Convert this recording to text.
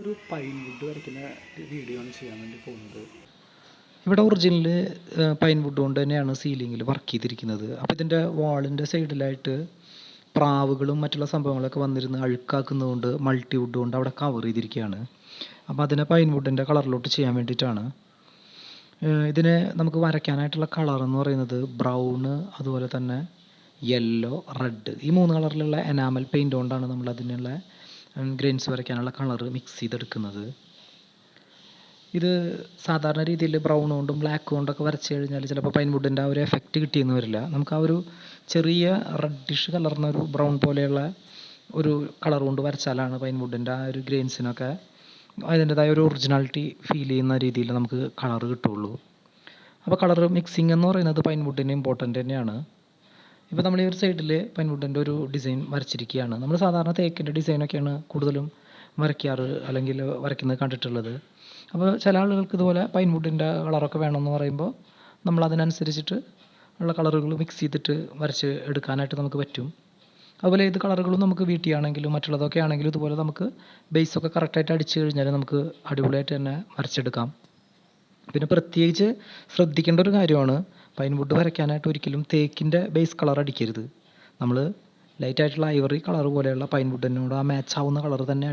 ഒരു pine would വരയ്ക്കുന്ന video ആണ് ചെയ്യാൻ വേണ്ടി പോകുന്നത്. ഇവിടെ ഒറിജിനൽ പൈൻ വുഡ് കൊണ്ട് തന്നെയാണ് സീലിങ്ങിൽ വർക്ക് ചെയ്തിരിക്കുന്നത്. അപ്പോൾ ഇതിൻ്റെ വാളിൻ്റെ സൈഡിലായിട്ട് പ്രാവുകളും മറ്റുള്ള സംഭവങ്ങളൊക്കെ വന്നിരുന്ന് അഴുക്കാക്കുന്നതുകൊണ്ട് മൾട്ടി വുഡ് കൊണ്ട് അവിടെ കവർ ചെയ്തിരിക്കുകയാണ്. അപ്പോൾ അതിനെ പൈൻ വുഡിൻ്റെ കളറിലോട്ട് ചെയ്യാൻ വേണ്ടിയിട്ടാണ്. ഇതിനെ നമുക്ക് വരയ്ക്കാനായിട്ടുള്ള കളർ എന്ന് പറയുന്നത് ബ്രൗണ്, അതുപോലെ തന്നെ യെല്ലോ, റെഡ്, ഈ 3 കളറിലുള്ള എനാമൽ പെയിൻറ് കൊണ്ടാണ് നമ്മൾ അതിനുള്ള ഗ്രെയിൻസ് വരയ്ക്കാനുള്ള കളർ മിക്സ് ചെയ്തെടുക്കുന്നത്. ഇത് സാധാരണ രീതിയിൽ ബ്രൗൺ കൊണ്ടും ബ്ലാക്ക് കൊണ്ടൊക്കെ വരച്ച് കഴിഞ്ഞാൽ ചിലപ്പോൾ പൈൻ വുഡിൻ്റെ ആ ഒരു എഫക്റ്റ് കിട്ടിയെന്ന് വരില്ല. നമുക്ക് ആ ഒരു ചെറിയ റെഡിഷ് കലർന്ന ഒരു ബ്രൗൺ പോലെയുള്ള ഒരു കളർ കൊണ്ട് വരച്ചാലാണ് പൈൻ വുഡിൻ്റെ ആ ഒരു ഗ്രെയിൻസിനൊക്കെ അതിൻ്റെതായ ഒരു ഒറിജിനാലിറ്റി ഫീൽ ചെയ്യുന്ന രീതിയിൽ നമുക്ക് കളർ കിട്ടുള്ളൂ. അപ്പോൾ കളർ മിക്സിംഗ് എന്ന് പറയുന്നത് പൈൻ വുഡിന് ഇമ്പോർട്ടൻ്റ് തന്നെയാണ്. ഇപ്പോൾ നമ്മൾ ഈ ഒരു സൈഡിൽ പൈൻ വുഡിൻ്റെ ഒരു ഡിസൈൻ വരച്ചിരിക്കുകയാണ്. നമ്മൾ സാധാരണ തേക്കിൻ്റെ ഡിസൈനൊക്കെയാണ് കൂടുതലും വരയ്ക്കാറ്, അല്ലെങ്കിൽ വരയ്ക്കുന്നത് കണ്ടിട്ടുള്ളത്. അപ്പോൾ ചില ആളുകൾക്ക് ഇതുപോലെ പൈൻ വുഡിൻ്റെ കളറൊക്കെ വേണമെന്ന് പറയുമ്പോൾ നമ്മൾ അതിനനുസരിച്ചിട്ട് ഉള്ള കളറുകൾ മിക്സ് ചെയ്തിട്ട് വരച്ച് എടുക്കാനായിട്ട് നമുക്ക് പറ്റും. അതുപോലെ ഏത് കളറുകളും നമുക്ക് വീട്ടിലാണെങ്കിലും മറ്റുള്ളതൊക്കെ ആണെങ്കിലും ഇതുപോലെ നമുക്ക് ബേസൊക്കെ കറക്റ്റായിട്ട് അടിച്ചു കഴിഞ്ഞാൽ നമുക്ക് അടിപൊളിയായിട്ട് തന്നെ വരച്ചെടുക്കാം. പിന്നെ പ്രത്യേകിച്ച് ശ്രദ്ധിക്കേണ്ട ഒരു കാര്യമാണ്, പൈൻ വുഡ് വരയ്ക്കാനായിട്ട് ഒരിക്കലും തേക്കിൻ്റെ ബേസ് കളർ അടിക്കരുത്. നമ്മൾ ലൈറ്റായിട്ടുള്ള ഐവറി കളർ പോലെയുള്ള പൈൻ വുഡിനോട് ആ മാച്ച് ആവുന്ന കളർ തന്നെ